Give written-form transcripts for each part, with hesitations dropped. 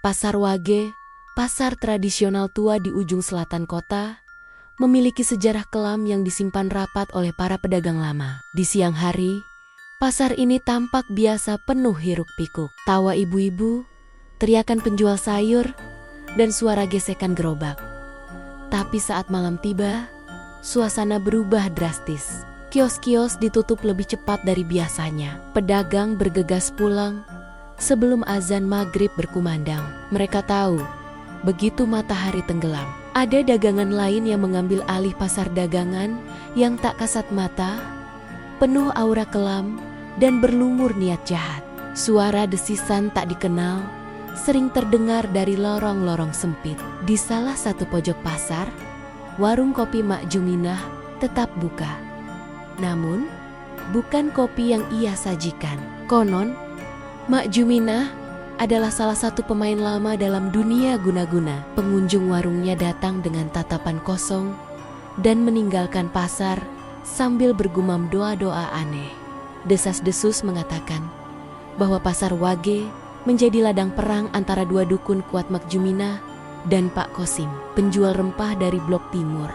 Pasar Wage, pasar tradisional tua di ujung selatan kota, memiliki sejarah kelam yang disimpan rapat oleh para pedagang lama. Di siang hari, pasar ini tampak biasa penuh hiruk-pikuk. Tawa ibu-ibu, teriakan penjual sayur, dan suara gesekan gerobak. Tapi saat malam tiba, suasana berubah drastis. Kios-kios ditutup lebih cepat dari biasanya. Pedagang bergegas pulang sebelum azan maghrib berkumandang. Mereka tahu, begitu matahari tenggelam, ada dagangan lain yang mengambil alih pasar dagangan yang tak kasat mata, penuh aura kelam dan berlumur niat jahat. Suara desisan tak dikenal sering terdengar dari lorong-lorong sempit. Di salah satu pojok pasar, warung kopi Mak Juminah tetap buka. Namun, bukan kopi yang ia sajikan. Konon, Mak Juminah adalah salah satu pemain lama dalam dunia guna-guna. Pengunjung warungnya datang dengan tatapan kosong dan meninggalkan pasar sambil bergumam doa-doa aneh. Desas-desus mengatakan bahwa pasar Wage menjadi ladang perang antara dua dukun kuat Mak Juminah dan Pak Kosim, penjual rempah dari Blok Timur.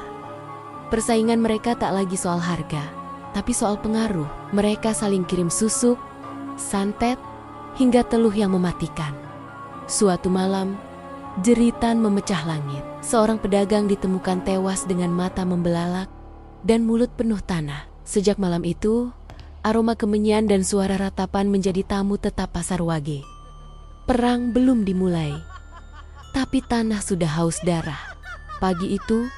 Persaingan mereka tak lagi soal harga, tapi soal pengaruh. Mereka saling kirim susuk, santet, hingga teluh yang mematikan. Suatu malam, jeritan memecah langit. Seorang pedagang ditemukan tewas dengan mata membelalak dan mulut penuh tanah. Sejak malam itu, aroma kemenyan dan suara ratapan menjadi tamu tetap pasar Wage. Perang belum dimulai, tapi tanah sudah haus darah. Pagi itu,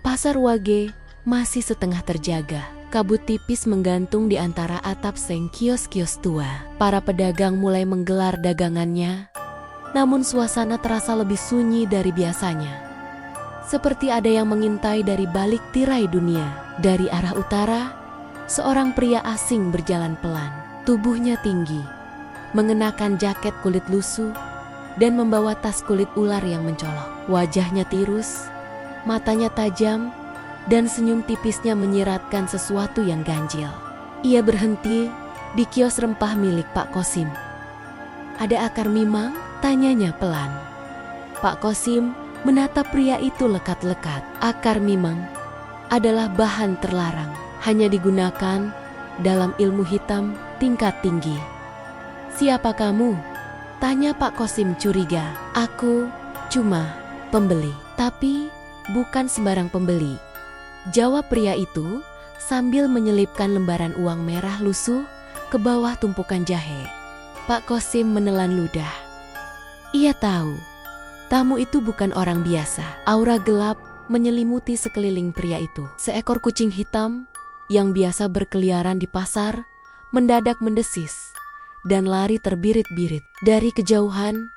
pasar Wage masih setengah terjaga. Kabut tipis menggantung di antara atap seng kios-kios tua. Para pedagang mulai menggelar dagangannya, namun suasana terasa lebih sunyi dari biasanya. Seperti ada yang mengintai dari balik tirai dunia. Dari arah utara, seorang pria asing berjalan pelan. Tubuhnya tinggi, mengenakan jaket kulit lusuh, dan membawa tas kulit ular yang mencolok. Wajahnya tirus, matanya tajam, dan senyum tipisnya menyiratkan sesuatu yang ganjil. Ia berhenti di kios rempah milik Pak Kosim. "Ada akar mimang?" tanyanya pelan. Pak Kosim menatap pria itu lekat-lekat. Akar mimang adalah bahan terlarang, hanya digunakan dalam ilmu hitam tingkat tinggi. "Siapa kamu?" tanya Pak Kosim curiga. "Aku cuma pembeli." "Tapi bukan sembarang pembeli," jawab pria itu sambil menyelipkan lembaran uang merah lusuh ke bawah tumpukan jahe. Pak Kosim menelan ludah. Ia tahu, tamu itu bukan orang biasa. Aura gelap menyelimuti sekeliling pria itu. Seekor kucing hitam yang biasa berkeliaran di pasar mendadak mendesis dan lari terbirit-birit. Dari kejauhan,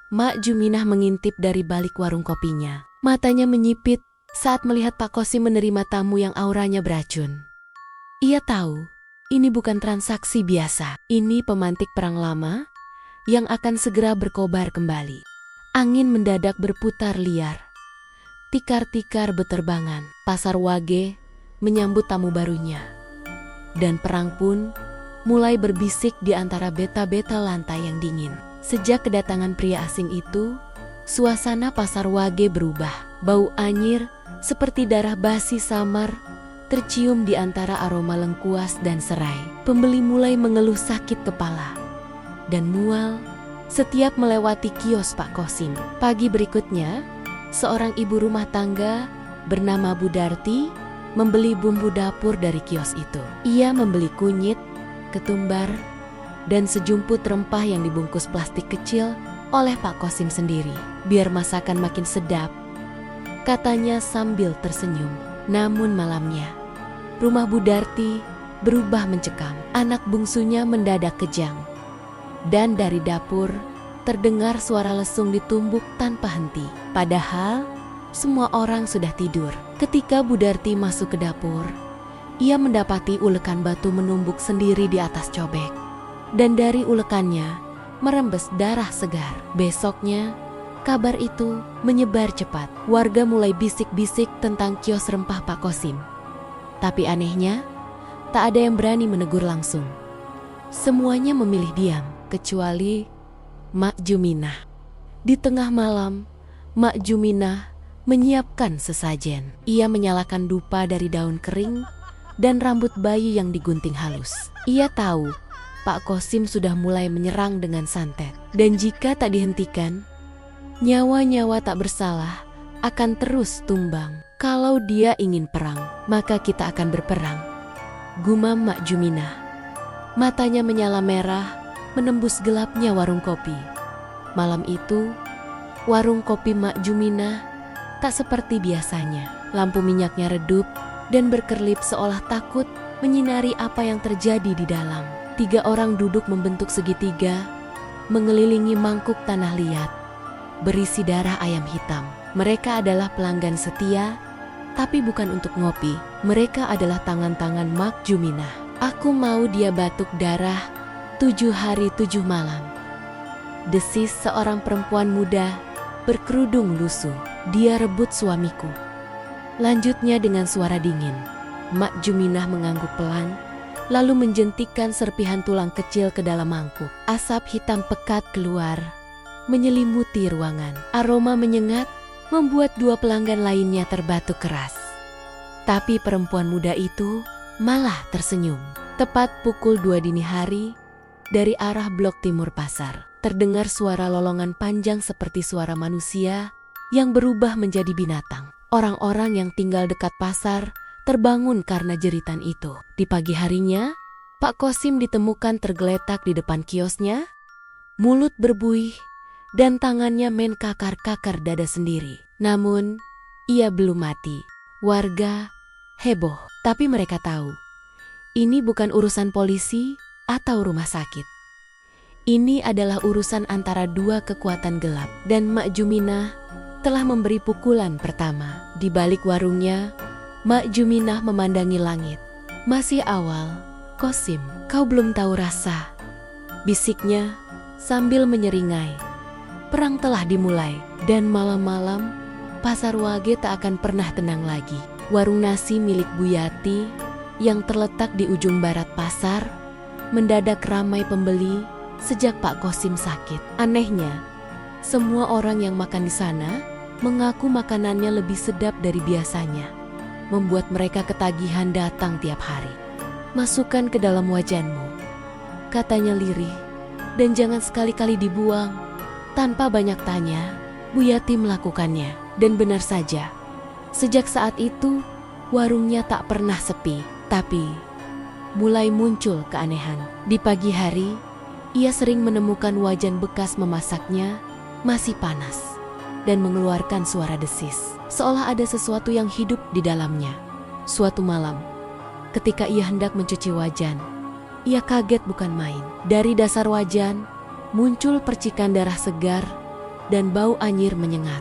Mak Juminah mengintip dari balik warung kopinya. Matanya menyipit saat melihat Pak Kosim menerima tamu yang auranya beracun. Ia tahu, ini bukan transaksi biasa. Ini pemantik perang lama yang akan segera berkobar kembali. Angin mendadak berputar liar. Tikar-tikar beterbangan. Pasar Wage menyambut tamu barunya. Dan perang pun mulai berbisik di antara beta-beta lantai yang dingin. Sejak kedatangan pria asing itu, suasana pasar Wage berubah. Bau anyir seperti darah basi samar tercium di antara aroma lengkuas dan serai. Pembeli mulai mengeluh sakit kepala dan mual setiap melewati kios Pak Kosim. Pagi berikutnya, seorang ibu rumah tangga bernama Bu Darti membeli bumbu dapur dari kios itu. Ia membeli kunyit, ketumbar, dan sejumput rempah yang dibungkus plastik kecil oleh Pak Kosim sendiri. Biar masakan makin sedap, katanya sambil tersenyum. Namun malamnya, rumah Bu Darti berubah mencekam. Anak bungsunya mendadak kejang. Dan dari dapur, terdengar suara lesung ditumbuk tanpa henti. Padahal, semua orang sudah tidur. Ketika Bu Darti masuk ke dapur, ia mendapati ulekan batu menumbuk sendiri di atas cobek. Dan dari ulekannya, merembes darah segar. Besoknya, kabar itu menyebar cepat. Warga mulai bisik-bisik tentang kios rempah Pak Kosim. Tapi anehnya, Tak ada yang berani menegur langsung. Semuanya memilih diam, kecuali Mak Juminah. Di tengah malam, Mak Juminah menyiapkan sesajen. Ia menyalakan dupa dari daun kering dan rambut bayi yang digunting halus. Ia tahu Pak Kosim sudah mulai menyerang dengan santet. Dan jika tak dihentikan, nyawa-nyawa tak bersalah akan terus tumbang. Kalau dia ingin perang, maka kita akan berperang, gumam Mak Juminah. Matanya menyala merah, menembus gelapnya warung kopi. Malam itu, warung kopi Mak Juminah tak seperti biasanya. Lampu minyaknya redup dan berkerlip seolah takut menyinari apa yang terjadi di dalam. 3 orang duduk membentuk segitiga, mengelilingi mangkuk tanah liat berisi darah ayam hitam. Mereka adalah pelanggan setia, tapi bukan untuk ngopi. Mereka adalah tangan-tangan Mak Juminah. Aku mau dia batuk darah 7 hari 7 malam. Desis seorang perempuan muda berkerudung lusuh. Dia rebut suamiku. Lanjutnya dengan suara dingin. Mak Juminah mengangguk pelan, lalu menjentikkan serpihan tulang kecil ke dalam mangkuk. Asap hitam pekat keluar, menyelimuti ruangan. Aroma menyengat membuat 2 pelanggan lainnya terbatuk keras. Tapi perempuan muda itu malah tersenyum. Tepat pukul 2 dini hari, dari arah blok timur pasar, terdengar suara lolongan panjang seperti suara manusia yang berubah menjadi binatang. Orang-orang yang tinggal dekat pasar terbangun karena jeritan itu. Di pagi harinya, Pak Kosim ditemukan tergeletak di depan kiosnya, mulut berbuih, dan tangannya menkakar-kakar dada sendiri. Namun, ia belum mati. Warga heboh, tapi mereka tahu ini bukan urusan polisi atau rumah sakit. Ini adalah urusan antara 2 kekuatan gelap, dan Mak Juminah telah memberi pukulan pertama. Di balik warungnya, Mak Juminah memandangi langit. Masih awal, Kosim, kau belum tahu rasa, bisiknya sambil menyeringai. Perang telah dimulai, dan malam-malam pasar Wage tak akan pernah tenang lagi. Warung nasi milik Bu Yati yang terletak di ujung barat pasar mendadak ramai pembeli sejak Pak Kosim sakit. Anehnya, semua orang yang makan di sana mengaku makanannya lebih sedap dari biasanya, membuat mereka ketagihan datang tiap hari. Masukkan ke dalam wajanmu, katanya lirih, dan jangan sekali-kali dibuang. Tanpa banyak tanya, Bu Yati melakukannya. Dan benar saja, sejak saat itu warungnya tak pernah sepi. Tapi mulai muncul keanehan. Di pagi hari, ia sering menemukan wajan bekas memasaknya masih panas dan mengeluarkan suara desis, seolah ada sesuatu yang hidup di dalamnya. Suatu malam, ketika ia hendak mencuci wajan, ia kaget bukan main. Dari dasar wajan muncul percikan darah segar dan bau anyir menyengat.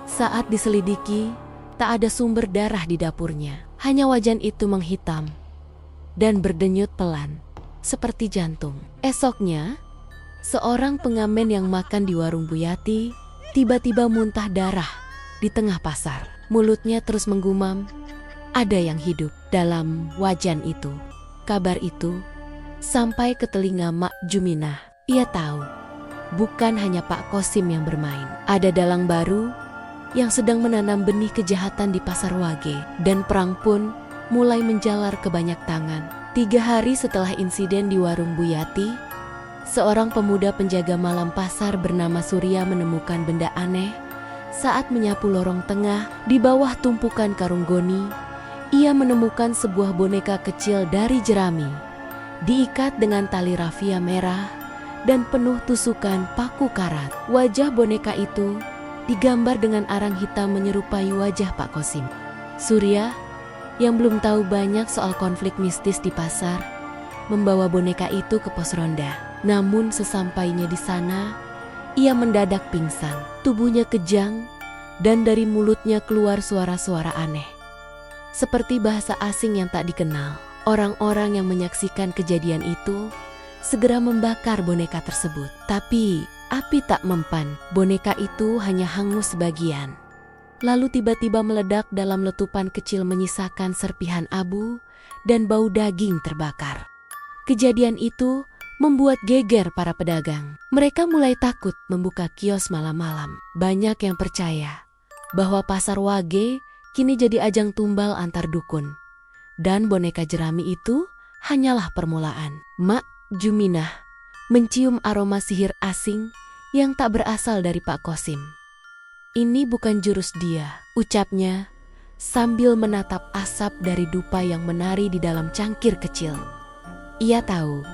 Saat diselidiki, tak ada sumber darah di dapurnya. Hanya wajan itu menghitam dan berdenyut pelan, seperti jantung. Esoknya, seorang pengamen yang makan di warung Bu Yati tiba-tiba muntah darah di tengah pasar. Mulutnya terus menggumam, ada yang hidup dalam wajan itu. Kabar itu sampai ke telinga Mak Juminah. Ia tahu, bukan hanya Pak Kosim yang bermain. Ada dalang baru yang sedang menanam benih kejahatan di pasar Wage. Dan perang pun mulai menjalar ke banyak tangan. 3 hari setelah insiden di warung Bu Yati, seorang pemuda penjaga malam pasar bernama Surya menemukan benda aneh saat menyapu lorong tengah. Di bawah tumpukan karung goni, ia menemukan sebuah boneka kecil dari jerami, diikat dengan tali rafia merah dan penuh tusukan paku karat. Wajah boneka itu digambar dengan arang hitam menyerupai wajah Pak Kosim. Surya, yang belum tahu banyak soal konflik mistis di pasar, membawa boneka itu ke pos ronda. Namun sesampainya di sana, ia mendadak pingsan. Tubuhnya kejang dan dari mulutnya keluar suara-suara aneh, seperti bahasa asing yang tak dikenal. Orang-orang yang menyaksikan kejadian itu segera membakar boneka tersebut. Tapi api tak mempan, boneka itu hanya hangus sebagian. lalu tiba-tiba meledak dalam letupan kecil menyisakan serpihan abu dan bau daging terbakar. Kejadian itu membuat geger para pedagang. Mereka mulai takut membuka kios malam-malam. Banyak yang percaya bahwa pasar Wage kini jadi ajang tumbal antar dukun. Dan boneka jerami itu hanyalah permulaan. Mak Juminah mencium aroma sihir asing yang tak berasal dari Pak Kosim. "Ini bukan jurus dia," ucapnya sambil menatap asap dari dupa yang menari di dalam cangkir kecil. Ia tahu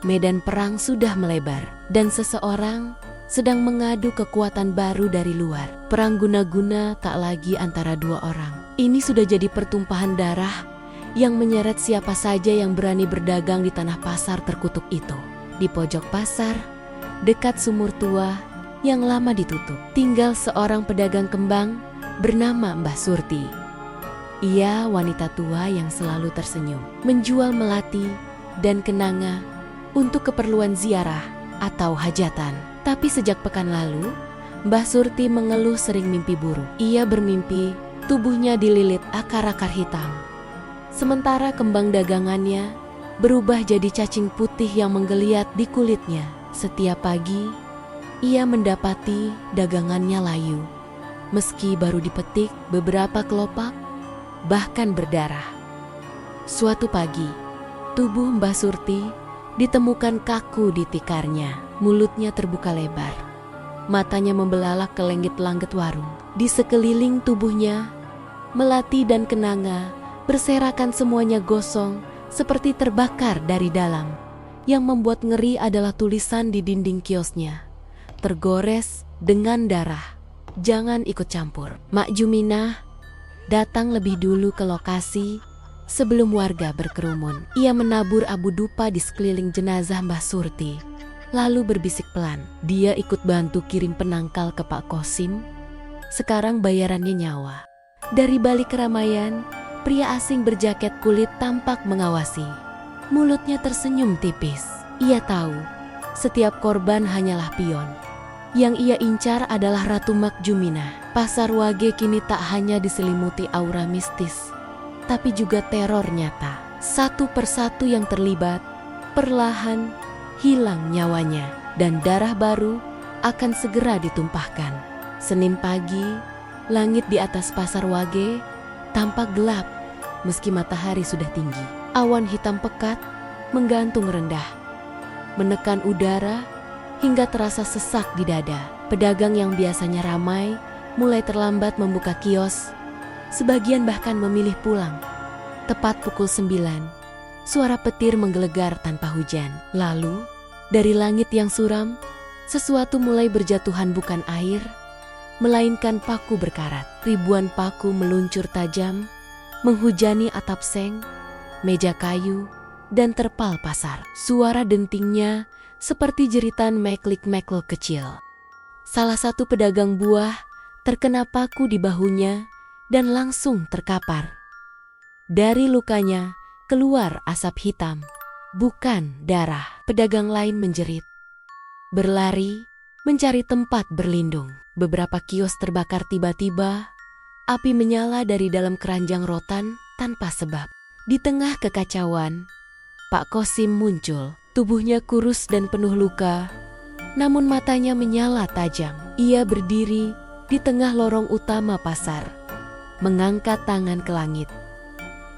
medan perang sudah melebar dan seseorang sedang mengadu kekuatan baru dari luar. Perang guna-guna tak lagi antara dua orang. Ini sudah jadi pertumpahan darah yang menyeret siapa saja yang berani berdagang di tanah pasar terkutuk itu. Di pojok pasar, dekat sumur tua yang lama ditutup, tinggal seorang pedagang kembang bernama Mbah Surti. Ia wanita tua yang selalu tersenyum, menjual melati dan kenanga untuk keperluan ziarah atau hajatan. Tapi sejak pekan lalu, Mbah Surti mengeluh sering mimpi buruk. Ia bermimpi tubuhnya dililit akar-akar hitam, sementara kembang dagangannya berubah jadi cacing putih yang menggeliat di kulitnya. Setiap pagi, ia mendapati dagangannya layu, meski baru dipetik beberapa kelopak, bahkan berdarah. Suatu pagi, tubuh Mbah Surti ditemukan kaku di tikarnya. Mulutnya terbuka lebar, matanya membelalak ke lenggit-langget warung. Di sekeliling tubuhnya, melati dan kenanga berserakan, semuanya gosong seperti terbakar dari dalam. Yang membuat ngeri adalah tulisan di dinding kiosnya, tergores dengan darah, "Jangan ikut campur." Mak Juminah datang lebih dulu ke lokasi sebelum warga berkerumun. Ia menabur abu dupa di sekeliling jenazah Mbah Surti, lalu berbisik pelan. Dia ikut bantu kirim penangkal ke Pak Kosim. Sekarang bayarannya nyawa. Dari balik keramaian, pria asing berjaket kulit tampak mengawasi. Mulutnya tersenyum tipis. Ia tahu setiap korban hanyalah pion. Yang ia incar adalah Ratu Mak Juminah. Pasar Wage kini tak hanya diselimuti aura mistis, tapi juga teror nyata. Satu persatu yang terlibat perlahan hilang nyawanya, dan darah baru akan segera ditumpahkan. Senin pagi, langit di atas pasar Wage tampak gelap meski matahari sudah tinggi. Awan hitam pekat menggantung rendah, menekan udara hingga terasa sesak di dada. Pedagang yang biasanya ramai mulai terlambat membuka kios. Sebagian bahkan memilih pulang. Tepat pukul 9, suara petir menggelegar tanpa hujan. Lalu, dari langit yang suram, sesuatu mulai berjatuhan, bukan air, melainkan paku berkarat. Ribuan paku meluncur tajam, menghujani atap seng, meja kayu, dan terpal pasar. Suara dentingnya seperti jeritan meklik-meklik kecil. Salah satu pedagang buah terkena paku di bahunya dan langsung terkapar. Dari lukanya keluar asap hitam, bukan darah. Pedagang lain menjerit, berlari, mencari tempat berlindung. Beberapa kios terbakar tiba-tiba. Api menyala dari dalam keranjang rotan tanpa sebab. Di tengah kekacauan, Pak Kosim muncul. Tubuhnya kurus dan penuh luka, namun matanya menyala tajam. Ia berdiri di tengah lorong utama pasar, mengangkat tangan ke langit.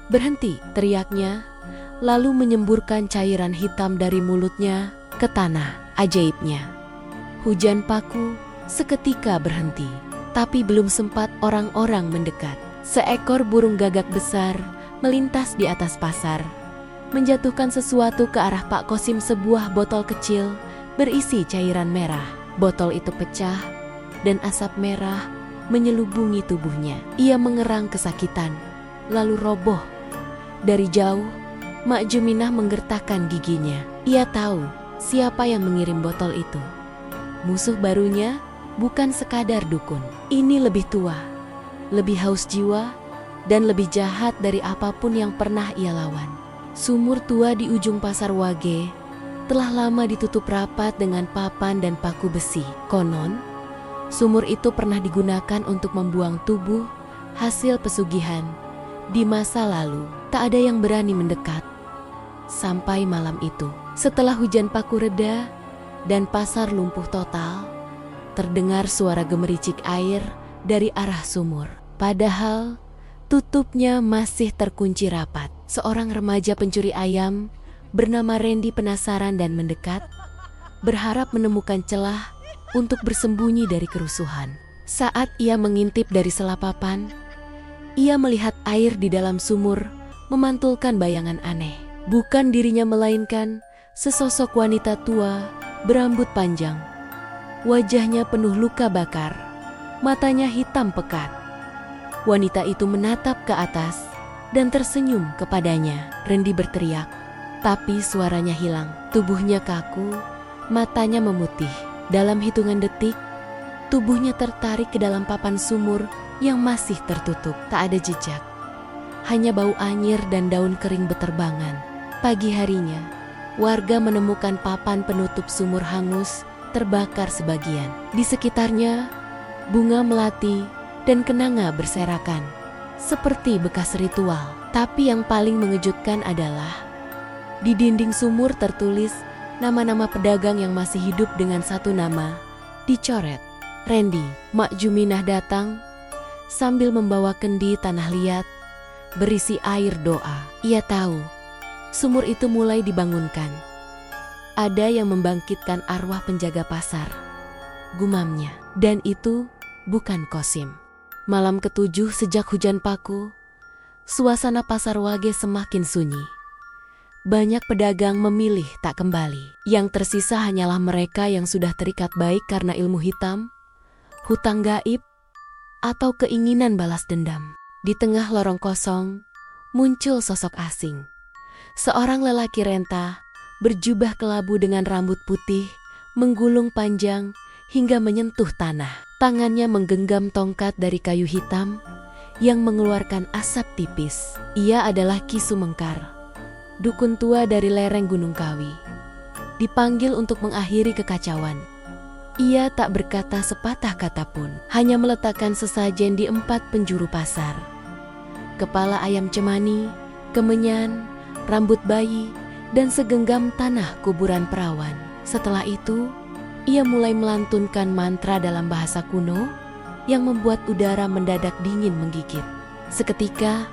"Berhenti!" teriaknya, lalu menyemburkan cairan hitam dari mulutnya ke tanah. Ajaibnya, hujan paku seketika berhenti. Tapi belum sempat orang-orang mendekat, seekor burung gagak besar melintas di atas pasar, menjatuhkan sesuatu ke arah Pak Kosim, sebuah botol kecil berisi cairan merah. Botol itu pecah dan asap merah menyelubungi tubuhnya. Ia mengerang kesakitan, lalu roboh. Dari jauh, Mak Juminah menggertakkan giginya. Ia tahu siapa yang mengirim botol itu. Musuh barunya bukan sekadar dukun. Ini lebih tua, lebih haus jiwa, dan lebih jahat dari apapun yang pernah ia lawan. Sumur tua di ujung pasar Wage telah lama ditutup rapat dengan papan dan paku besi. Konon, Sumur itu pernah digunakan untuk membuang tubuh hasil pesugihan. Di masa lalu, tak ada yang berani mendekat. Sampai malam itu, setelah hujan paku reda dan pasar lumpuh total, terdengar suara gemericik air dari arah sumur. Padahal tutupnya masih terkunci rapat. Seorang remaja pencuri ayam bernama Randy penasaran dan mendekat, berharap menemukan celah untuk bersembunyi dari kerusuhan. Saat ia mengintip dari selapapan, ia melihat air di dalam sumur memantulkan bayangan aneh. Bukan dirinya melainkan sesosok wanita tua berambut panjang. Wajahnya penuh luka bakar, matanya hitam pekat. Wanita itu menatap ke atas dan tersenyum kepadanya. Randy berteriak, tapi suaranya hilang. Tubuhnya kaku, matanya memutih. Dalam hitungan detik, tubuhnya tertarik ke dalam papan sumur yang masih tertutup. Tak ada jejak, hanya bau anyir dan daun kering beterbangan. Pagi harinya, warga menemukan papan penutup sumur hangus, terbakar sebagian. Di sekitarnya, bunga melati dan kenanga berserakan, seperti bekas ritual. Tapi yang paling mengejutkan adalah, di dinding sumur tertulis nama-nama pedagang yang masih hidup dengan satu nama, dicoret. Randy, Mak Juminah datang sambil membawa kendi tanah liat berisi air doa. Ia tahu sumur itu mulai dibangunkan. Ada yang membangkitkan arwah penjaga pasar, gumamnya. Dan itu bukan Kosim. Malam ketujuh sejak hujan paku, suasana pasar Wage semakin sunyi. Banyak pedagang memilih tak kembali. Yang tersisa hanyalah mereka yang sudah terikat baik karena ilmu hitam, hutang gaib, atau keinginan balas dendam. Di tengah lorong kosong, muncul sosok asing. Seorang lelaki renta, berjubah kelabu dengan rambut putih, menggulung panjang hingga menyentuh tanah. Tangannya menggenggam tongkat dari kayu hitam yang mengeluarkan asap tipis. Ia adalah Ki Sumengkar, dukun tua dari lereng Gunung Kawi. Dipanggil untuk mengakhiri kekacauan. Ia tak berkata sepatah kata pun, hanya meletakkan sesajen di 4 penjuru pasar. Kepala ayam cemani, kemenyan, rambut bayi, dan segenggam tanah kuburan perawan. Setelah itu, ia mulai melantunkan mantra dalam bahasa kuno yang membuat udara mendadak dingin menggigit. Seketika,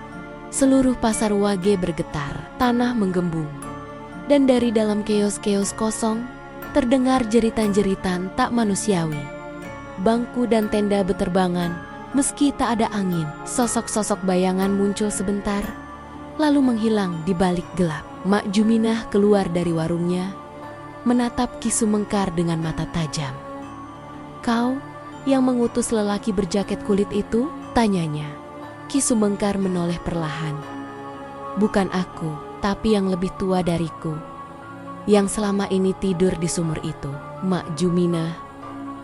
seluruh pasar Wage bergetar, tanah menggembung, dan dari dalam kios-kios kosong terdengar jeritan-jeritan tak manusiawi. Bangku dan tenda beterbangan meski tak ada angin. Sosok-sosok bayangan muncul sebentar, lalu menghilang di balik gelap. Mak Juminah keluar dari warungnya, menatap Ki Sumengkar dengan mata tajam. "Kau yang mengutus lelaki berjaket kulit itu?" tanyanya. Ki Sumengkar menoleh perlahan. "Bukan aku, tapi yang lebih tua dariku, yang selama ini tidur di sumur itu." Mak Juminah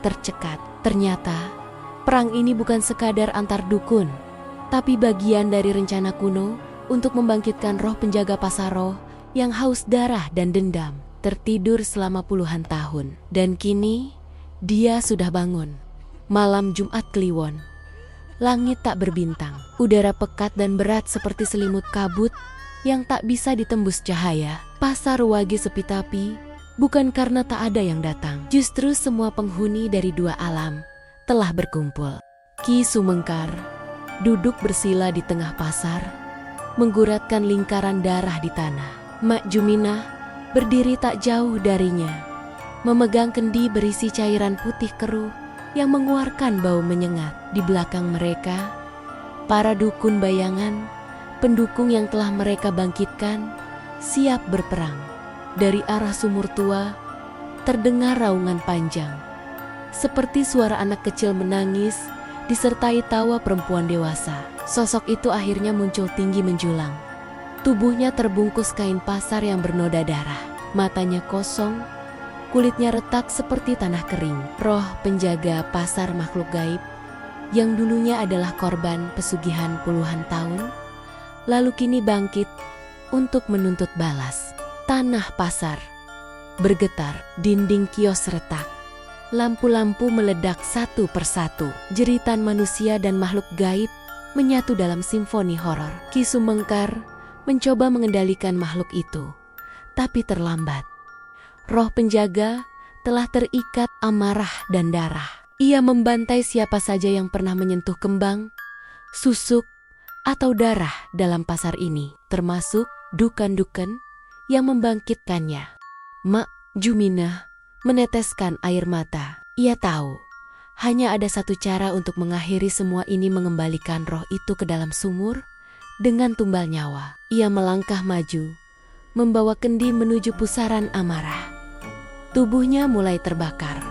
tercekat. Ternyata perang ini bukan sekadar antar dukun, tapi bagian dari rencana kuno untuk membangkitkan roh penjaga pasar roh yang haus darah dan dendam, tertidur selama puluhan tahun. Dan kini dia sudah bangun. Malam Jumat Kliwon, langit tak berbintang, udara pekat dan berat seperti selimut kabut yang tak bisa ditembus cahaya. Pasar Wage sepi tapi bukan karena tak ada yang datang. Justru semua penghuni dari dua alam telah berkumpul. Ki Sumengkar duduk bersila di tengah pasar, mengguratkan lingkaran darah di tanah. Mak Juminah berdiri tak jauh darinya, memegang kendi berisi cairan putih keruh yang mengeluarkan bau menyengat. Di belakang mereka, para dukun bayangan, pendukung yang telah mereka bangkitkan, siap berperang. Dari arah sumur tua, terdengar raungan panjang, seperti suara anak kecil menangis, disertai tawa perempuan dewasa. Sosok itu akhirnya muncul tinggi menjulang. Tubuhnya terbungkus kain pasar yang bernoda darah. Matanya kosong, kulitnya retak seperti tanah kering. Roh penjaga pasar makhluk gaib yang dulunya adalah korban pesugihan puluhan tahun, lalu kini bangkit untuk menuntut balas. Tanah pasar bergetar, dinding kios retak, Lampu-lampu meledak satu persatu. Jeritan manusia dan makhluk gaib menyatu dalam simfoni horor. Ki Sumengkar mencoba mengendalikan makhluk itu, tapi terlambat. Roh penjaga telah terikat amarah dan darah. Ia membantai siapa saja yang pernah menyentuh kembang, susuk, atau darah dalam pasar ini, termasuk dukan-dukan yang membangkitkannya. Mak Juminah meneteskan air mata. Ia tahu, hanya ada satu cara untuk mengakhiri semua ini, mengembalikan roh itu ke dalam sumur dengan tumbal nyawa. Ia melangkah maju, membawa kendi menuju pusaran amarah. Tubuhnya mulai terbakar,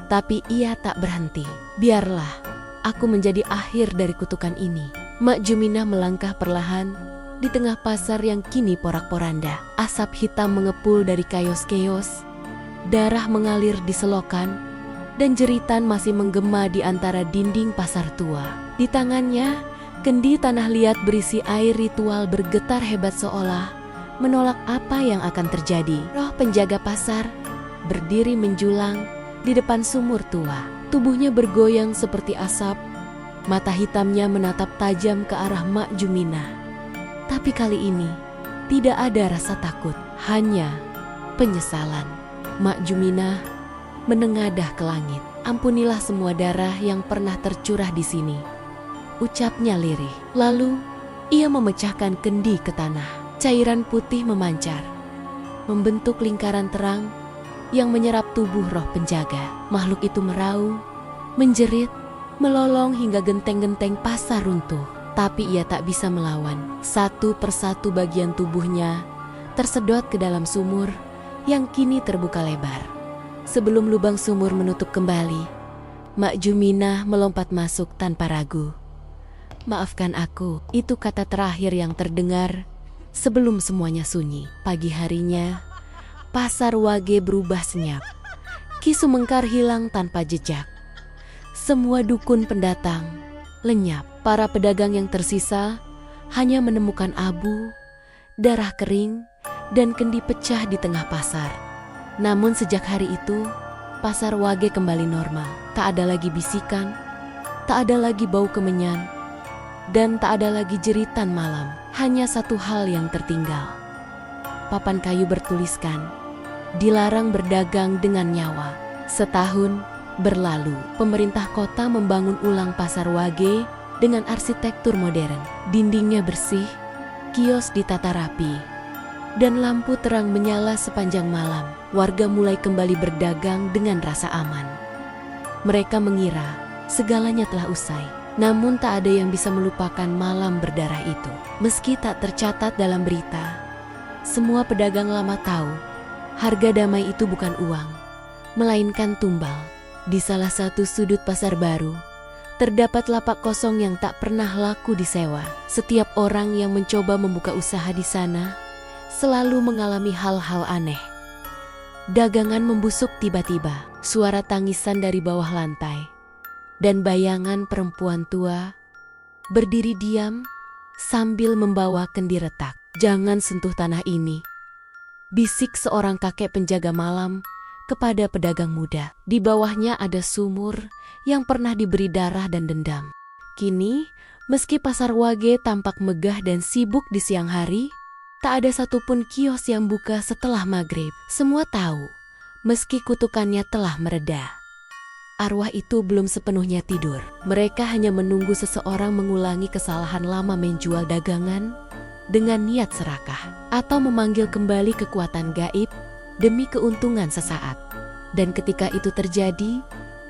tapi ia tak berhenti. Biarlah aku menjadi akhir dari kutukan ini. Mak Juminah melangkah perlahan di tengah pasar yang kini porak-poranda. Asap hitam mengepul dari kios-kios, darah mengalir di selokan, dan jeritan masih menggema di antara dinding pasar tua. Di tangannya, kendi tanah liat berisi air ritual bergetar hebat seolah menolak apa yang akan terjadi. Roh penjaga pasar berdiri menjulang di depan sumur tua. Tubuhnya bergoyang seperti asap, mata hitamnya menatap tajam ke arah Mak Juminah. Tapi kali ini tidak ada rasa takut, hanya penyesalan. Mak Juminah menengadah ke langit. Ampunilah semua darah yang pernah tercurah di sini, ucapnya lirih. Lalu ia memecahkan kendi ke tanah. Cairan putih memancar, membentuk lingkaran terang yang menyerap tubuh roh penjaga. Makhluk itu meraung, menjerit, melolong hingga genteng-genteng pasar runtuh. Tapi ia tak bisa melawan. Satu persatu bagian tubuhnya tersedot ke dalam sumur yang kini terbuka lebar. Sebelum lubang sumur menutup kembali, Mak Juminah melompat masuk tanpa ragu. "Maafkan aku," itu kata terakhir yang terdengar sebelum semuanya sunyi. Pagi harinya, pasar Wage berubah senyap. Ki Sumengkar hilang tanpa jejak. Semua dukun pendatang lenyap. Para pedagang yang tersisa hanya menemukan abu, darah kering, dan kendi pecah di tengah pasar. Namun sejak hari itu, pasar Wage kembali normal. Tak ada lagi bisikan, tak ada lagi bau kemenyan, dan tak ada lagi jeritan malam. Hanya satu hal yang tertinggal. Papan kayu bertuliskan, "Dilarang berdagang dengan nyawa." Setahun berlalu, pemerintah kota membangun ulang pasar Wage dengan arsitektur modern. Dindingnya bersih, kios ditata rapi, dan lampu terang menyala sepanjang malam. Warga mulai kembali berdagang dengan rasa aman. Mereka mengira segalanya telah usai. Namun tak ada yang bisa melupakan malam berdarah itu. Meski tak tercatat dalam berita, semua pedagang lama tahu harga damai itu bukan uang, melainkan tumbal. Di salah satu sudut pasar baru, terdapat lapak kosong yang tak pernah laku disewa. Setiap orang yang mencoba membuka usaha di sana selalu mengalami hal-hal aneh. Dagangan membusuk tiba-tiba, suara tangisan dari bawah lantai, dan bayangan perempuan tua berdiri diam sambil membawa kendi retak. "Jangan sentuh tanah ini," bisik seorang kakek penjaga malam kepada pedagang muda. Di bawahnya ada sumur yang pernah diberi darah dan dendam. Kini, meski pasar Wage tampak megah dan sibuk di siang hari, tak ada satupun kios yang buka setelah maghrib. Semua tahu, meski kutukannya telah mereda, arwah itu belum sepenuhnya tidur. Mereka hanya menunggu seseorang mengulangi kesalahan lama menjual dagangan dengan niat serakah, atau memanggil kembali kekuatan gaib demi keuntungan sesaat. Dan ketika itu terjadi,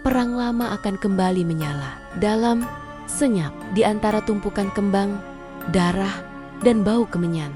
perang lama akan kembali menyala. Dalam senyap, di antara tumpukan kembang, darah, dan bau kemenyan,